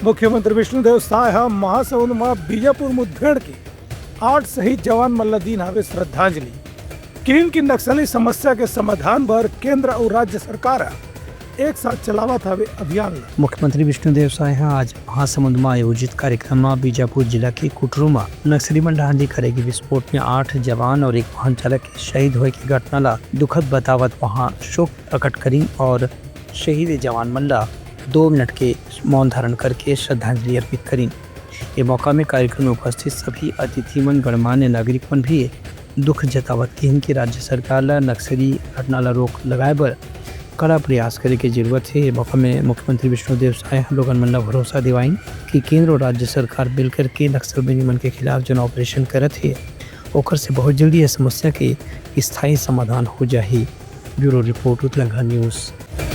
मुख्यमंत्री विष्णुदेव साय महासमुंद में बीजापुर मुठभेड़ के 8 शहीद जवान मल्ल दीन हवे श्रद्धांजलि। किन की नक्सली समस्या के समाधान पर केंद्र और राज्य सरकार एक साथ चलावत हवे अभियान। मुख्यमंत्री विष्णुदेव साय आज महासमुंद में आयोजित कार्यक्रम में बीजापुर जिला के कुटरू में नक्सली मंडाहांडी करेगी विस्फोट में 8 जवान और एक वाहन चालक के शहीद होए की घटना ला दुखद बतावत वहां शोक प्रकट करी और शहीद जवान मल्ला 2 मिनट के मौन धारण करके श्रद्धांजलि अर्पित करी। ये मौका में कार्यक्रम में उपस्थित सभी अतिथिमन गणमान्य नागरिकमन भी दुख जतावत की कि राज्य सरकार ला नक्सली घटना ला रोक लगाए बर कड़ा प्रयास करे की जरूरत है। ये मौका में मुख्यमंत्री विष्णुदेव साय लोगन मन ला भरोसा दिवाई कि केंद्र और राज्य सरकार मिलकर के नक्सलबंदी मन के खिलाफ जन ऑपरेशन करत है ओकर से बहुत जल्दी यह समस्या के स्थायी समाधान हो जाही। Bureau report Uttarakhand news.